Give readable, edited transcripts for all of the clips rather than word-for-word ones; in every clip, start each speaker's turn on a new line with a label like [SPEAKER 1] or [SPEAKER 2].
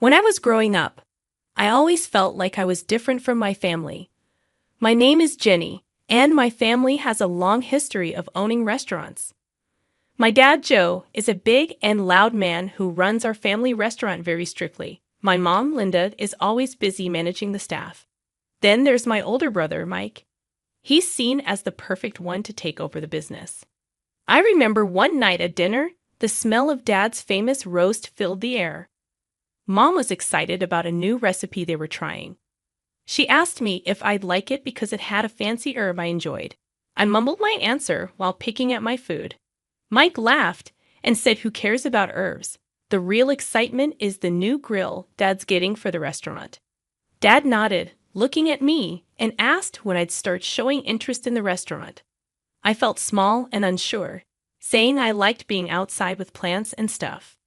[SPEAKER 1] When I was growing up, I always felt like I was different from my family. My name is Jenny, and my family has a long history of owning restaurants. My dad, Joe, is a big and loud man who runs our family restaurant very strictly. My mom, Linda, is always busy managing the staff. Then there's my older brother, Mike. He's seen as the perfect one to take over the business. I remember one night at dinner, the smell of Dad's famous roast filled the air. Mom was excited about a new recipe they were trying. She asked me if I'd like it because it had a fancy herb I enjoyed. I mumbled my answer while picking at my food. Mike laughed and said, "Who cares about herbs? The real excitement is the new grill Dad's getting for the restaurant." Dad nodded, looking at me, and asked when I'd start showing interest in the restaurant. I felt small and unsure, saying I liked being outside with plants and stuff.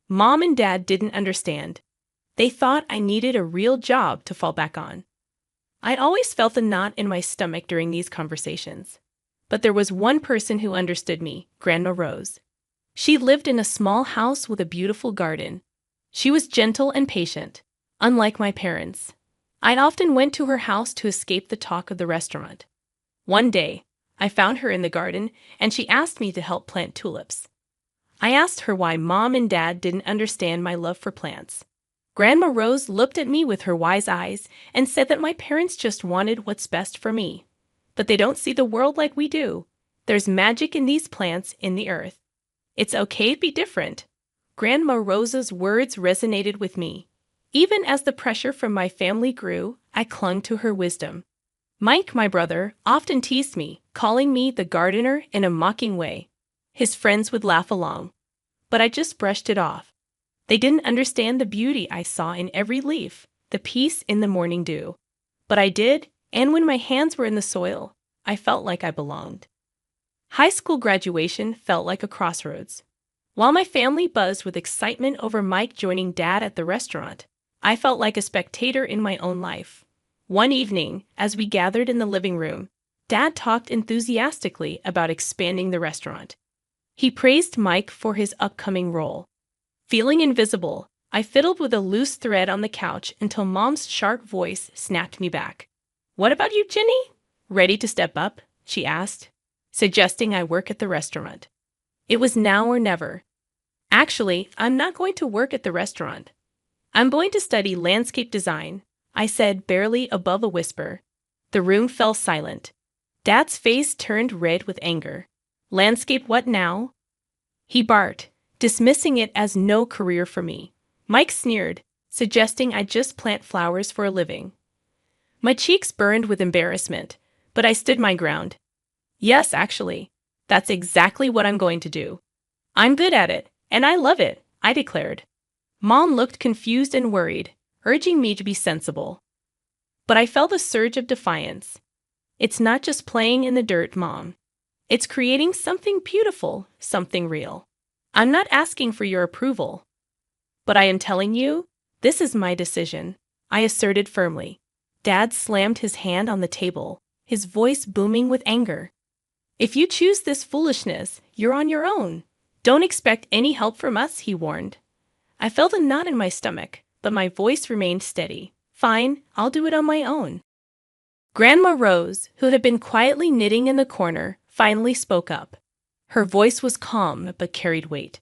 [SPEAKER 1] Mom and Dad didn't understand. They thought I needed a real job to fall back on. I'd always felt a knot in my stomach during these conversations. But there was one person who understood me, Grandma Rose. She lived in a small house with a beautiful garden. She was gentle and patient, unlike my parents. I'd often went to her house to escape the talk of the restaurant. One day, I found her in the garden, and she asked me to help plant tulips. I asked her why Mom and Dad didn't understand my love for plants. Grandma Rose looked at me with her wise eyes and said that my parents just wanted what's best for me. But they don't see the world like we do. There's magic in these plants in the earth. It's okay to be different. Grandma Rose's words resonated with me. Even as the pressure from my family grew, I clung to her wisdom. Mike, my brother, often teased me, calling me the gardener in a mocking way. His friends would laugh along. But I just brushed it off. They didn't understand the beauty I saw in every leaf, the peace in the morning dew. But I did, and when my hands were in the soil, I felt like I belonged. High school graduation felt like a crossroads. While my family buzzed with excitement over Mike joining Dad at the restaurant, I felt like a spectator in my own life. One evening, as we gathered in the living room, Dad talked enthusiastically about expanding the restaurant. He praised Mike for his upcoming role. Feeling invisible, I fiddled with a loose thread on the couch until Mom's sharp voice snapped me back. "What about you, Jenny? Ready to step up?" she asked, suggesting I work at the restaurant. It was now or never. "Actually, I'm not going to work at the restaurant. I'm going to study landscape design," I said, barely above a whisper. The room fell silent. Dad's face turned red with anger. "Landscape what now?" he barked, dismissing it as no career for me. Mike sneered, suggesting I just plant flowers for a living. My cheeks burned with embarrassment, but I stood my ground. "Yes, actually, that's exactly what I'm going to do. I'm good at it, and I love it," I declared. Mom looked confused and worried, urging me to be sensible. But I felt a surge of defiance. "It's not just playing in the dirt, Mom. It's creating something beautiful, something real. I'm not asking for your approval. But I am telling you, this is my decision," I asserted firmly. Dad slammed his hand on the table, his voice booming with anger. "If you choose this foolishness, you're on your own. Don't expect any help from us," he warned. I felt a knot in my stomach, but my voice remained steady. "Fine, I'll do it on my own." Grandma Rose, who had been quietly knitting in the corner, finally spoke up. Her voice was calm but carried weight.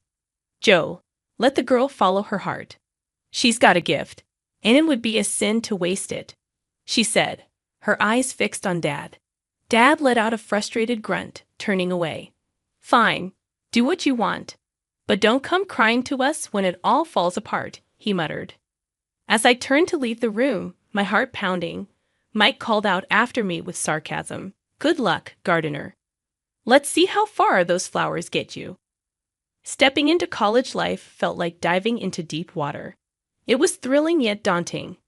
[SPEAKER 1] "Joe, let the girl follow her heart. She's got a gift, and it would be a sin to waste it," she said, her eyes fixed on Dad. Dad let out a frustrated grunt, turning away. "Fine, do what you want. But don't come crying to us when it all falls apart," he muttered. As I turned to leave the room, my heart pounding, Mike called out after me with sarcasm, "Good luck, gardener. Let's see how far those flowers get you." Stepping into college life felt like diving into deep water. It was thrilling yet daunting.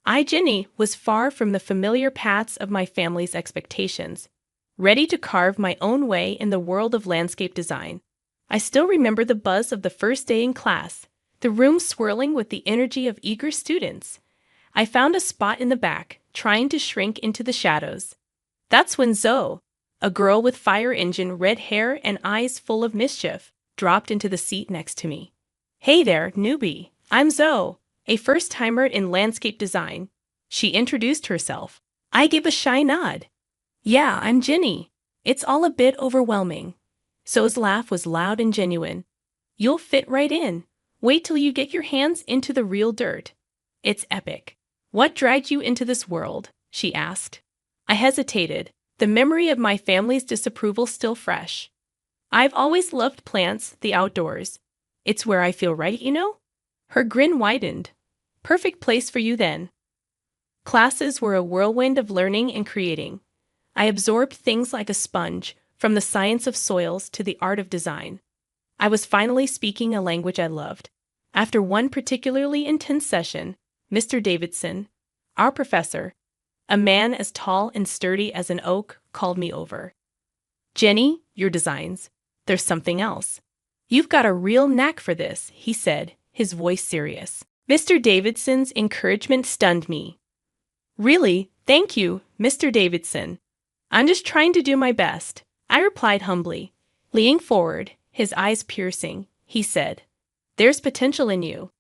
[SPEAKER 1] I, Jenny, was far from the familiar paths of my family's expectations, ready to carve my own way in the world of landscape design. I still remember the buzz of the first day in class, the room swirling with the energy of eager students. I found a spot in the back, trying to shrink into the shadows. That's when Zoe, a girl with fire engine red hair and eyes full of mischief, dropped into the seat next to me. "Hey there, newbie. I'm Zoe. a first-timer in landscape design. She introduced herself. I gave a shy nod. Yeah, I'm Ginny. It's all a bit overwhelming. Zoe's laugh was loud and genuine. You'll fit right in. Wait till you get your hands into the real dirt. It's epic. What dragged you into this world? She asked. I hesitated, the memory of my family's disapproval still fresh. I've always loved plants, the outdoors. It's where I feel right, you know? Her grin widened. Perfect place for you then. Classes were a whirlwind of learning and creating. I absorbed things like a sponge, from the science of soils to the art of design. I was finally speaking a language I loved. After one particularly intense session, Mr. Davidson, our professor, a man as tall and sturdy as an oak, called me over. Jenny, your designs. There's something else. You've got a real knack for this, he said, his voice serious. Mr. Davidson's encouragement stunned me. Really, thank you, Mr. Davidson. I'm just trying to do my best, I replied humbly. Leaning forward, his eyes piercing, he said, there's potential in you.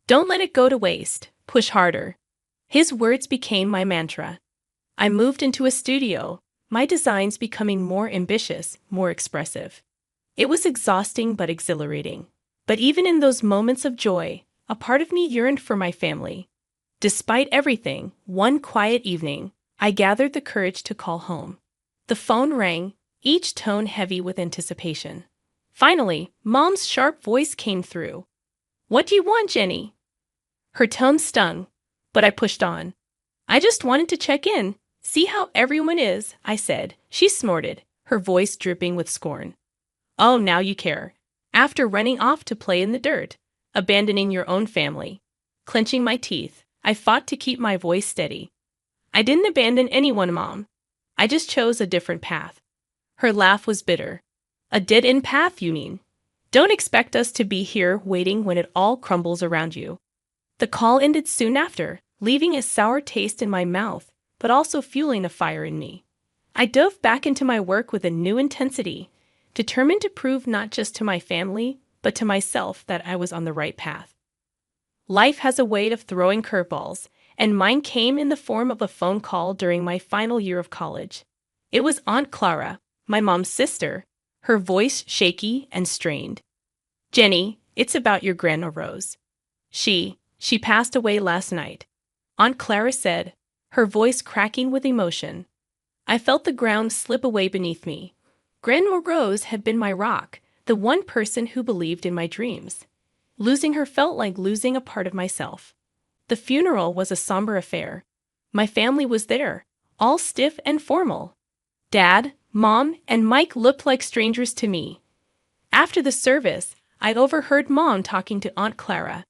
[SPEAKER 1] Don't let it go to waste, push harder. His words became my mantra. I moved into a studio, my designs becoming more ambitious, more expressive. It was exhausting but exhilarating. But even in those moments of joy, a part of me yearned for my family. Despite everything, one quiet evening, I gathered the courage to call home. The phone rang, each tone heavy with anticipation. Finally, Mom's sharp voice came through. What do you want, Jenny? Her tone stung, but I pushed on. I just wanted to check in, see how everyone is, I said. She snorted, her voice dripping with scorn. Oh, now you care. After running off to play in the dirt, abandoning your own family. Clenching my teeth, I fought to keep my voice steady. I didn't abandon anyone, Mom. I just chose a different path. Her laugh was bitter. A dead-end path, you mean? Don't expect us to be here waiting when it all crumbles around you. The call ended soon after, leaving a sour taste in my mouth, but also fueling a fire in me. I dove back into my work with a new intensity, determined to prove not just to my family, but to myself that I was on the right path. Life has a way of throwing curveballs, and mine came in the form of a phone call during my final year of college. It was Aunt Clara, my mom's sister, her voice shaky and strained. Jenny, it's about your Grandma Rose. She passed away last night, Aunt Clara said, her voice cracking with emotion. I felt the ground slip away beneath me. Grandma Rose had been my rock, the one person who believed in my dreams. Losing her felt like losing a part of myself. The funeral was a somber affair. My family was there, all stiff and formal. Dad, Mom, and Mike looked like strangers to me. After the service, I overheard Mom talking to Aunt Clara.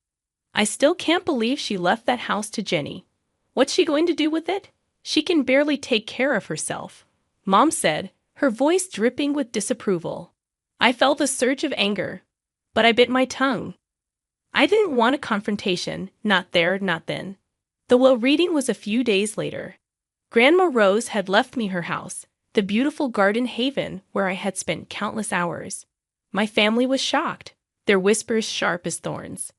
[SPEAKER 1] I still can't believe she left that house to Jenny. What's she going to do with it? She can barely take care of herself, Mom said, her voice dripping with disapproval. I felt a surge of anger, but I bit my tongue. I didn't want a confrontation, not there, not then. The will reading was a few days later. Grandma Rose had left me her house, the beautiful garden haven where I had spent countless hours. My family was shocked, their whispers sharp as thorns.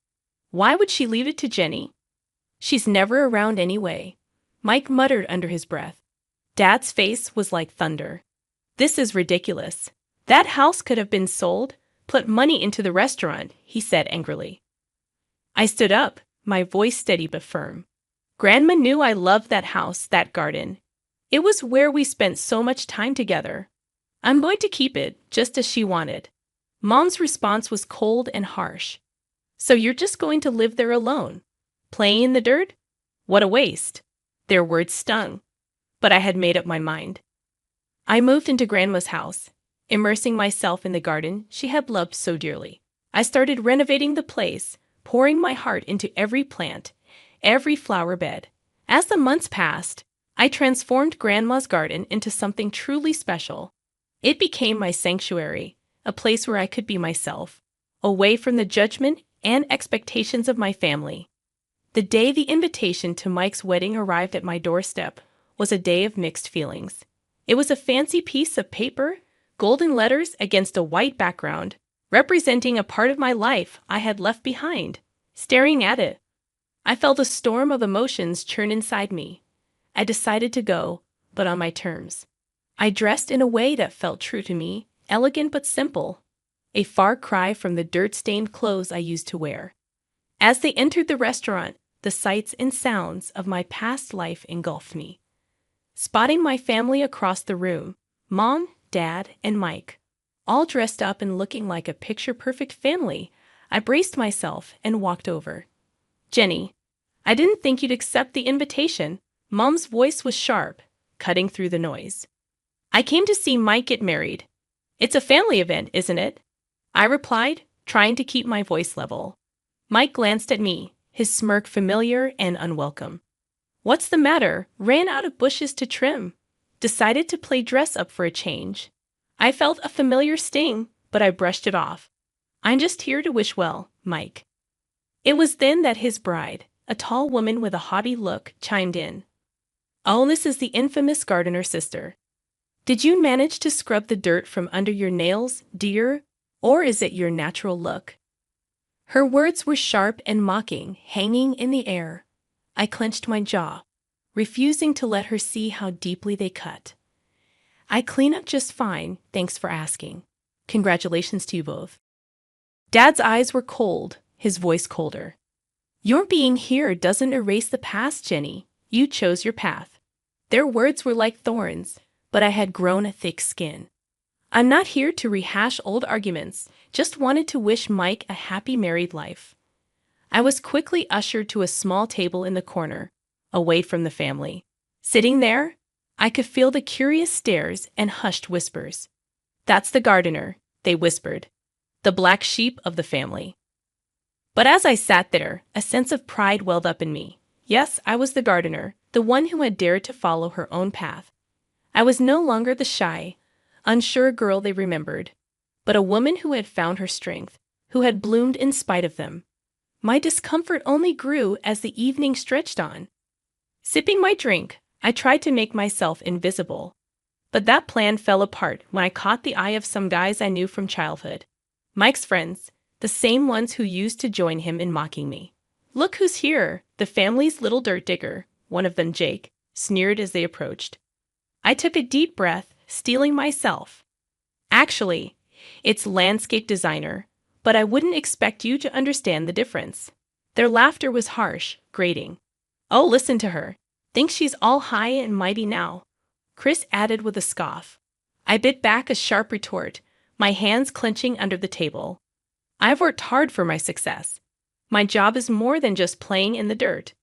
[SPEAKER 1] Why would she leave it to Jenny? She's never around anyway, Mike muttered under his breath. Dad's face was like thunder. This is ridiculous. That house could have been sold, put money into the restaurant, he said angrily. I stood up, my voice steady but firm. Grandma knew I loved that house, that garden. It was where we spent so much time together. I'm going to keep it, just as she wanted. Mom's response was cold and harsh. So you're just going to live there alone? Playing in the dirt? What a waste. Their words stung. But I had made up my mind. I moved into Grandma's house, immersing myself in the garden she had loved so dearly. I started renovating the place, pouring my heart into every plant, every flower bed. As the months passed, I transformed Grandma's garden into something truly special. It became my sanctuary, a place where I could be myself, away from the judgment and expectations of my family. The day the invitation to Mike's wedding arrived at my doorstep was a day of mixed feelings. It was a fancy piece of paper, golden letters against a white background, representing a part of my life I had left behind. Staring at it, I felt a storm of emotions churn inside me. I decided to go, but on my terms. I dressed in a way that felt true to me, elegant but simple, a far cry from the dirt-stained clothes I used to wear. As they entered the restaurant, the sights and sounds of my past life engulfed me. Spotting my family across the room, Mom, Dad, and Mike, all dressed up and looking like a picture-perfect family, I braced myself and walked over. Jenny, I didn't think you'd accept the invitation. Mom's voice was sharp, cutting through the noise. I came to see Mike get married. It's a family event, isn't it? I replied, trying to keep my voice level. Mike glanced at me, his smirk familiar and unwelcome. What's the matter? Ran out of bushes to trim. Decided to play dress up for a change. I felt a familiar sting, but I brushed it off. I'm just here to wish well, Mike. It was then that his bride, a tall woman with a haughty look, chimed in. Oh, this is the infamous gardener sister. Did you manage to scrub the dirt from under your nails, dear, or is it your natural look? Her words were sharp and mocking, hanging in the air. I clenched my jaw, refusing to let her see how deeply they cut. I clean up just fine, thanks for asking. Congratulations to you both. Dad's eyes were cold, his voice colder. Your being here doesn't erase the past, Jenny. You chose your path. Their words were like thorns, but I had grown a thick skin. I'm not here to rehash old arguments, just wanted to wish Mike a happy married life. I was quickly ushered to a small table in the corner, away from the family. Sitting there, I could feel the curious stares and hushed whispers. That's the gardener, they whispered, the black sheep of the family. But as I sat there, a sense of pride welled up in me. Yes, I was the gardener, the one who had dared to follow her own path. I was no longer the shy, unsure girl they remembered, but a woman who had found her strength, who had bloomed in spite of them. My discomfort only grew as the evening stretched on. Sipping my drink, I tried to make myself invisible. But that plan fell apart when I caught the eye of some guys I knew from childhood. Mike's friends, the same ones who used to join him in mocking me. Look who's here, the family's little dirt digger, one of them, Jake, sneered as they approached. I took a deep breath, steeling myself. Actually, it's landscape designer, but I wouldn't expect you to understand the difference. Their laughter was harsh, grating. Oh, listen to her. Thinks she's all high and mighty now, Chris added with a scoff. I bit back a sharp retort, my hands clenching under the table. I've worked hard for my success. My job is more than just playing in the dirt.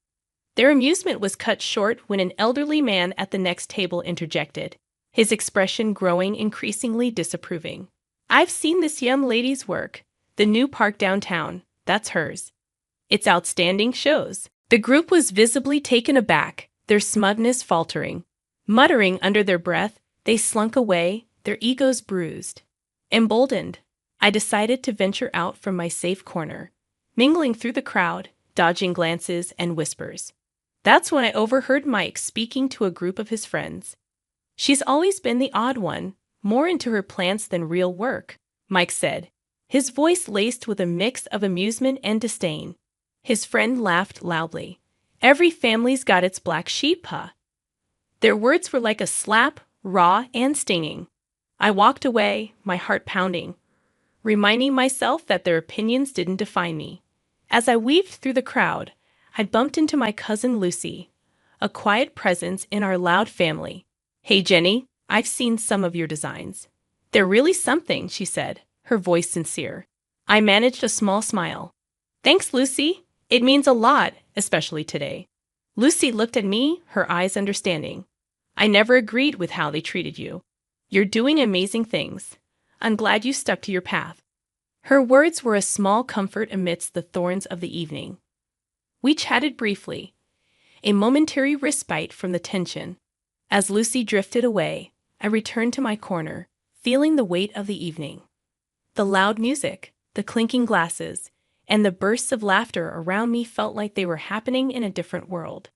[SPEAKER 1] Their amusement was cut short when an elderly man at the next table interjected, his expression growing increasingly disapproving. I've seen this young lady's work. The new park downtown, that's hers. It's outstanding, shows. The group was visibly taken aback, their smugness faltering. Muttering under their breath, they slunk away, their egos bruised. Emboldened, I decided to venture out from my safe corner, mingling through the crowd, dodging glances and whispers. That's when I overheard Mike speaking to a group of his friends. She's always been the odd one, more into her plants than real work, Mike said, his voice laced with a mix of amusement and disdain. His friend laughed loudly. Every family's got its black sheep, huh? Their words were like a slap, raw and stinging. I walked away, my heart pounding, reminding myself that their opinions didn't define me. As I weaved through the crowd, I bumped into my cousin Lucy, a quiet presence in our loud family. Hey Jenny, I've seen some of your designs. They're really something, she said, her voice sincere. I managed a small smile. Thanks, Lucy. It means a lot, especially today. Lucy looked at me, her eyes understanding. I never agreed with how they treated you. You're doing amazing things. I'm glad you stuck to your path. Her words were a small comfort amidst the thorns of the evening. We chatted briefly, a momentary respite from the tension. As Lucy drifted away, I returned to my corner, feeling the weight of the evening. The loud music, the clinking glasses, and the bursts of laughter around me felt like they were happening in a different world.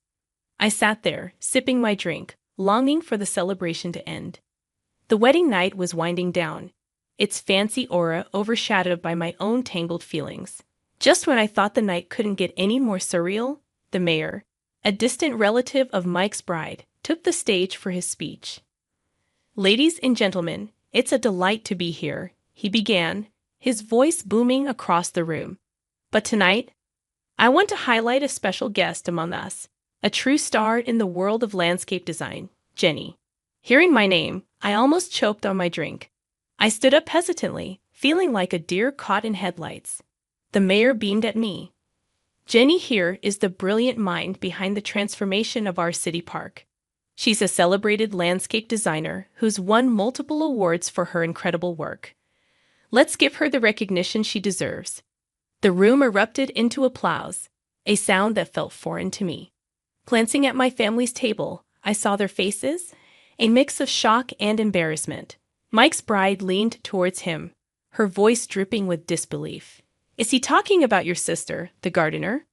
[SPEAKER 1] I sat there, sipping my drink, longing for the celebration to end. The wedding night was winding down, its fancy aura overshadowed by my own tangled feelings. Just when I thought the night couldn't get any more surreal, the mayor, a distant relative of Mike's bride, took the stage for his speech. "Ladies and gentlemen, it's a delight to be here," he began, his voice booming across the room. "But tonight, I want to highlight a special guest among us, a true star in the world of landscape design, Jenny." Hearing my name, I almost choked on my drink. I stood up hesitantly, feeling like a deer caught in headlights. The mayor beamed at me. "Jenny here is the brilliant mind behind the transformation of our city park. She's a celebrated landscape designer who's won multiple awards for her incredible work. Let's give her the recognition she deserves." The room erupted into applause, a sound that felt foreign to me. Glancing at my family's table, I saw their faces, a mix of shock and embarrassment. Mike's bride leaned towards him, her voice dripping with disbelief. "Is he talking about your sister, the gardener?"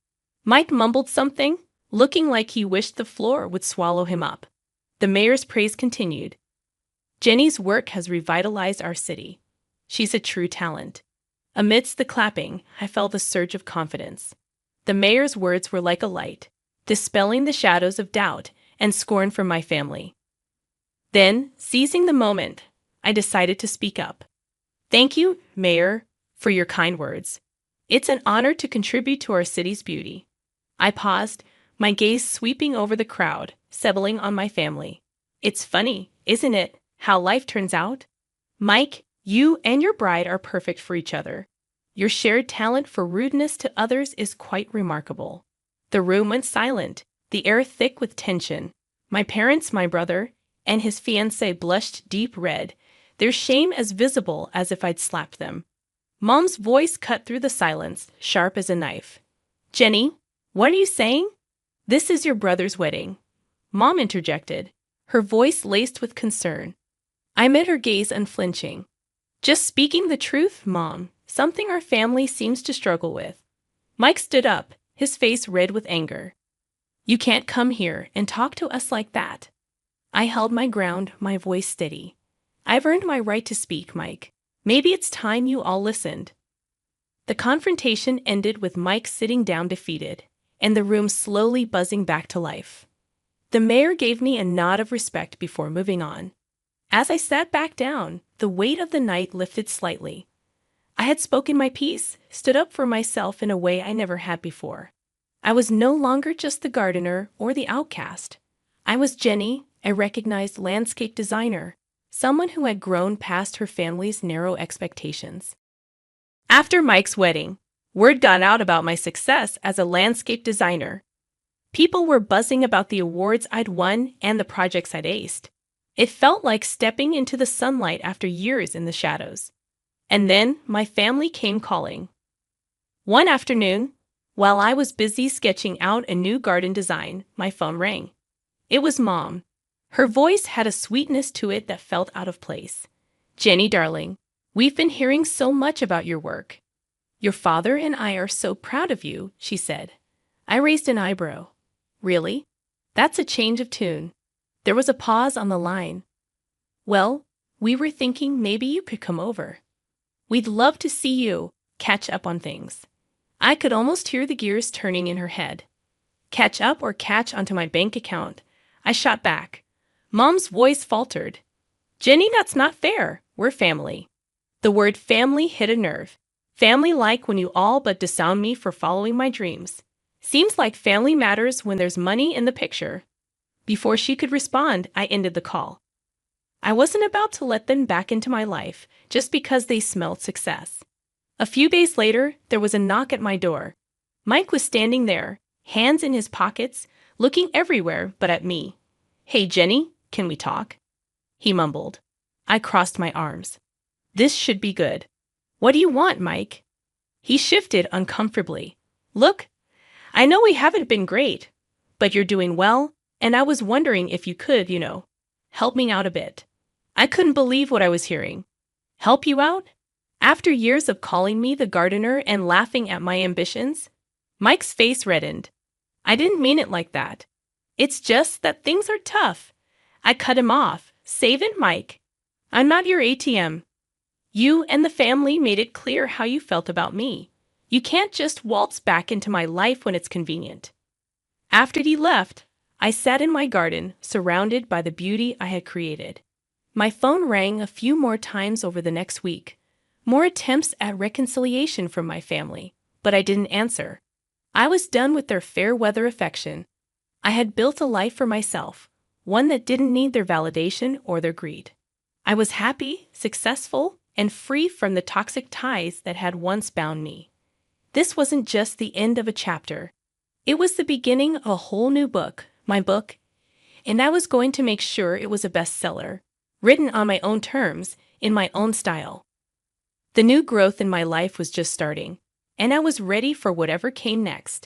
[SPEAKER 1] Mike mumbled something, looking like he wished the floor would swallow him up. The mayor's praise continued. "Jenny's work has revitalized our city. She's a true talent." Amidst the clapping, I felt a surge of confidence. The mayor's words were like a light, dispelling the shadows of doubt and scorn from my family. Then, seizing the moment, I decided to speak up. "Thank you, Mayor, for your kind words. It's an honor to contribute to our city's beauty." I paused, my gaze sweeping over the crowd, settling on my family. "It's funny, isn't it, how life turns out? Mike, you and your bride are perfect for each other. Your shared talent for rudeness to others is quite remarkable." The room went silent, the air thick with tension. My parents, my brother, and his fiancée blushed deep red, their shame as visible as if I'd slapped them. Mom's voice cut through the silence, sharp as a knife. "Jenny, what are you saying?" "This is your brother's wedding," Mom interjected, her voice laced with concern. I met her gaze unflinching. "Just speaking the truth, Mom, something our family seems to struggle with." Mike stood up, his face red with anger. "You can't come here and talk to us like that." I held my ground, my voice steady. "I've earned my right to speak, Mike. Maybe it's time you all listened." The confrontation ended with Mike sitting down defeated, and the room slowly buzzing back to life. The mayor gave me a nod of respect before moving on. As I sat back down, the weight of the night lifted slightly. I had spoken my piece, stood up for myself in a way I never had before. I was no longer just the gardener or the outcast. I was Jenny, a recognized landscape designer, someone who had grown past her family's narrow expectations. After Mike's wedding, word got out about my success as a landscape designer. People were buzzing about the awards I'd won and the projects I'd aced. It felt like stepping into the sunlight after years in the shadows. And then my family came calling. One afternoon, while I was busy sketching out a new garden design, my phone rang. It was Mom. Her voice had a sweetness to it that felt out of place. "Jenny, darling, we've been hearing so much about your work. Your father and I are so proud of you," she said. I raised an eyebrow. "Really? That's a change of tune." There was a pause on the line. "Well, we were thinking maybe you could come over. We'd love to see you, catch up on things." I could almost hear the gears turning in her head. "Catch up or catch onto my bank account?" I shot back. Mom's voice faltered. "Jenny, that's not fair. We're family." The word family hit a nerve. Family like when you all but disown me for following my dreams. Seems like family matters when there's money in the picture. Before she could respond, I ended the call. I wasn't about to let them back into my life just because they smelled success. A few days later, there was a knock at my door. Mike was standing there, hands in his pockets, looking everywhere but at me. "Hey, Jenny, can we talk?" he mumbled. I crossed my arms. This should be good. "What do you want, Mike?" He shifted uncomfortably. "Look, I know we haven't been great, but you're doing well, and I was wondering if you could, help me out a bit." I couldn't believe what I was hearing. Help you out? After years of calling me the gardener and laughing at my ambitions? Mike's face reddened. "I didn't mean it like that. It's just that things are tough." I cut him off. "Save it, Mike. I'm not your ATM. You and the family made it clear how you felt about me. You can't just waltz back into my life when it's convenient." After he left, I sat in my garden, surrounded by the beauty I had created. My phone rang a few more times over the next week, more attempts at reconciliation from my family, but I didn't answer. I was done with their fair weather affection. I had built a life for myself, one that didn't need their validation or their greed. I was happy, successful, and free from the toxic ties that had once bound me. This wasn't just the end of a chapter. It was the beginning of a whole new book, my book, and I was going to make sure it was a bestseller, written on my own terms, in my own style. The new growth in my life was just starting, and I was ready for whatever came next.